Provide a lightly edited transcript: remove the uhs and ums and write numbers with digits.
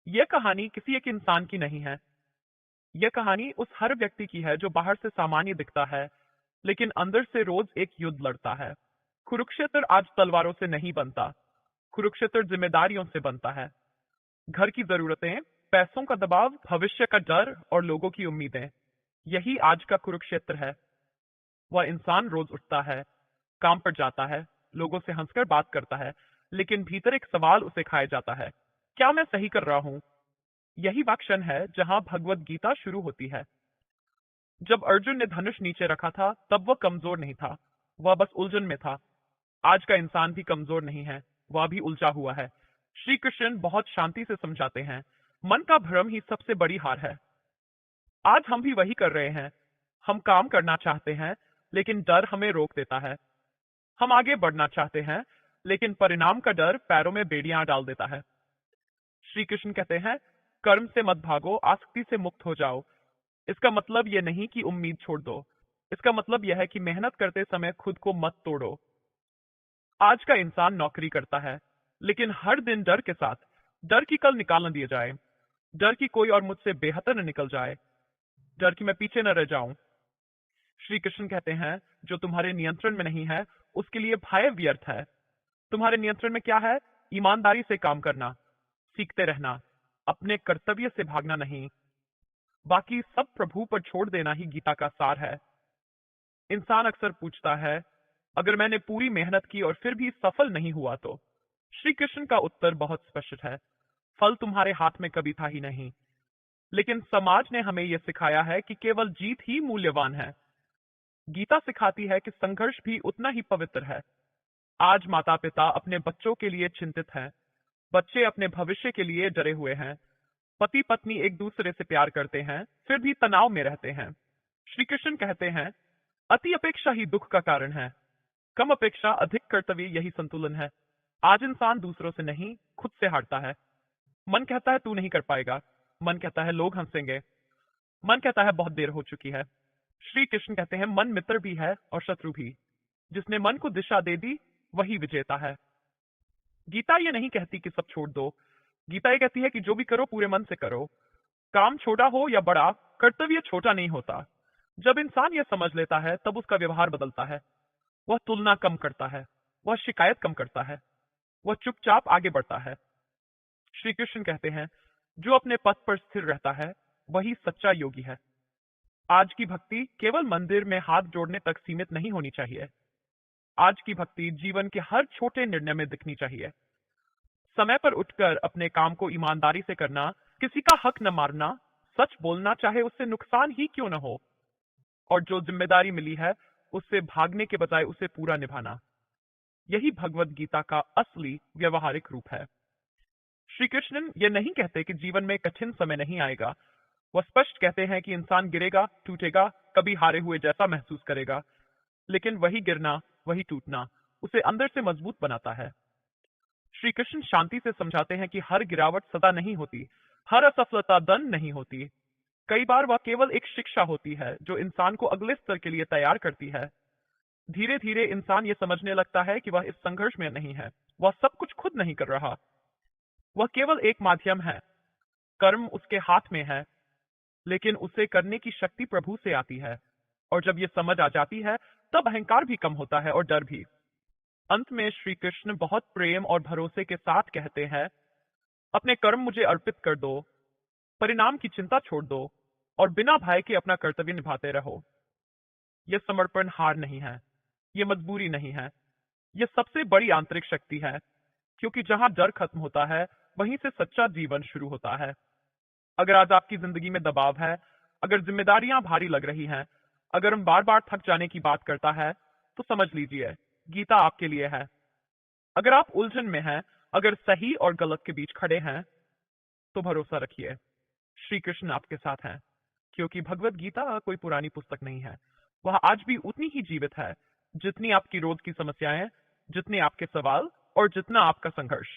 यह कहानी किसी एक इंसान की नहीं है। यह कहानी उस हर व्यक्ति की है जो बाहर से सामान्य दिखता है, लेकिन अंदर से रोज एक युद्ध लड़ता है। कुरुक्षेत्र आज तलवारों से नहीं बनता, कुरुक्षेत्र जिम्मेदारियों से बनता है। घर की जरूरतें, पैसों का दबाव, भविष्य का डर और लोगों की उम्मीदें, यही आज का कुरुक्षेत्र है। वह इंसान रोज उठता है, काम पर जाता है, लोगों से हंसकर बात करता है, लेकिन भीतर एक सवाल उसे खाए जाता है, क्या मैं सही कर रहा हूं? यही वह क्षण है जहां भगवत गीता शुरू होती है। जब अर्जुन ने धनुष नीचे रखा था, तब वह कमजोर नहीं था, वह बस उलझन में था। आज का इंसान भी कमजोर नहीं है, वह भी उलझा हुआ है। श्री कृष्ण बहुत शांति से समझाते हैं, मन का भ्रम ही सबसे बड़ी हार है। आज हम भी वही कर रहे हैं। हम काम करना चाहते हैं, लेकिन डर हमें रोक देता है। हम आगे बढ़ना चाहते हैं, लेकिन परिणाम का डर पैरों में बेड़ियां डाल देता है। श्री कृष्ण कहते हैं, कर्म से मत भागो, आसक्ति से मुक्त हो जाओ। इसका मतलब यह नहीं कि उम्मीद छोड़ दो। इसका मतलब यह है कि मेहनत करते समय खुद को मत तोड़ो। आज का इंसान नौकरी करता है, लेकिन हर दिन डर के साथ, डर की कल निकाल न दिए जाए, डर की कोई और मुझसे बेहतर न निकल जाए, डर की मैं पीछे न रह जाऊं। श्री कृष्ण कहते हैं, जो तुम्हारे नियंत्रण में नहीं है, उसके लिए भय व्यर्थ है। तुम्हारे नियंत्रण में क्या है? ईमानदारी से काम करना, सीखते रहना, अपने कर्तव्य से भागना नहीं। बाकी सब प्रभु पर छोड़ देना ही गीता का सार है। इंसान अक्सर पूछता है, अगर मैंने पूरी मेहनत की और फिर भी सफल नहीं हुआ तो? श्री कृष्ण का उत्तर बहुत स्पष्ट है, फल तुम्हारे हाथ में कभी था ही नहीं। लेकिन समाज ने हमें यह सिखाया है कि केवल जीत ही मूल्यवान है। गीता सिखाती है कि संघर्ष भी उतना ही पवित्र है। आज माता पिता अपने बच्चों के लिए चिंतित हैं, बच्चे अपने भविष्य के लिए डरे हुए हैं, पति पत्नी एक दूसरे से प्यार करते हैं, फिर भी तनाव में रहते हैं। श्री कृष्ण कहते हैं, अति अपेक्षा ही दुख का कारण है, कम अपेक्षा अधिक कर्तव्य यही संतुलन है। आज इंसान दूसरों से नहीं, खुद से हारता है। मन कहता है तू नहीं कर पाएगा, मन कहता है लोग हंसेंगे, मन कहता है बहुत देर हो चुकी है। श्री कृष्ण कहते हैं, मन मित्र भी है और शत्रु भी। जिसने मन को दिशा दे दी, वही विजेता है। गीता ये नहीं कहती कि सब छोड़ दो। गीता ये कहती है कि जो भी करो पूरे मन से करो। काम छोटा हो या बड़ा, कर्तव्य छोटा नहीं होता। जब इंसान यह समझ लेता है, तब उसका व्यवहार बदलता है। वह तुलना कम करता है, वह शिकायत कम करता है, वह चुपचाप आगे बढ़ता है। श्री कृष्ण कहते हैं, जो अपने पथ पर स्थिर रहता है, वही सच्चा योगी है। आज की भक्ति केवल मंदिर में हाथ जोड़ने तक सीमित नहीं होनी चाहिए। आज की भक्ति जीवन के हर छोटे निर्णय में दिखनी चाहिए। समय पर उठकर अपने काम को ईमानदारी से करना, किसी का हक न मारना, सच बोलना चाहे उससे नुकसान ही क्यों न हो, और जो जिम्मेदारी मिली है उससे भागने के बजाय उसे पूरा निभाना, यही भगवत गीता का असली व्यवहारिक रूप है। श्री कृष्ण ये नहीं कहते कि जीवन में कठिन समय नहीं आएगा। वह स्पष्ट कहते हैं कि इंसान गिरेगा, टूटेगा, कभी हारे हुए जैसा महसूस करेगा, लेकिन वही गिरना, वही टूटना उसे अंदर से मजबूत बनाता है। श्री कृष्ण शांति से समझाते हैं कि हर गिरावट सदा नहीं होती, हर असफलता दंड नहीं होती। कई बार वह केवल एक शिक्षा होती है जो इंसान को अगले स्तर के लिए तैयार करती है। धीरे धीरे इंसान ये समझने लगता है कि वह इस संघर्ष में नहीं है, वह सब कुछ खुद नहीं कर रहा, वह केवल एक माध्यम है। कर्म उसके हाथ में है, लेकिन उसे करने की शक्ति प्रभु से आती है। और जब ये समझ आ जाती है, तब अहंकार भी कम होता है और डर भी। अंत में श्री कृष्ण बहुत प्रेम और भरोसे के साथ कहते हैं, अपने कर्म मुझे अर्पित कर दो, परिणाम की चिंता छोड़ दो, और बिना भय के अपना कर्तव्य निभाते रहो। यह समर्पण हार नहीं है, यह मजबूरी नहीं है, यह सबसे बड़ी आंतरिक शक्ति है। क्योंकि जहां डर खत्म होता है, वहीं से सच्चा जीवन शुरू होता है। अगर आज आपकी जिंदगी में दबाव है, अगर जिम्मेदारियां भारी लग रही हैं, अगर हम बार बार थक जाने की बात करता है, तो समझ लीजिए, गीता आपके लिए है। अगर आप उलझन में हैं, अगर सही और गलत के बीच खड़े हैं, तो भरोसा रखिए, श्री कृष्ण आपके साथ हैं। क्योंकि भगवत गीता कोई पुरानी पुस्तक नहीं है, वह आज भी उतनी ही जीवित है, जितनी आपकी रोज की समस्याएं, जितने आपके सवाल और जितना आपका संघर्ष।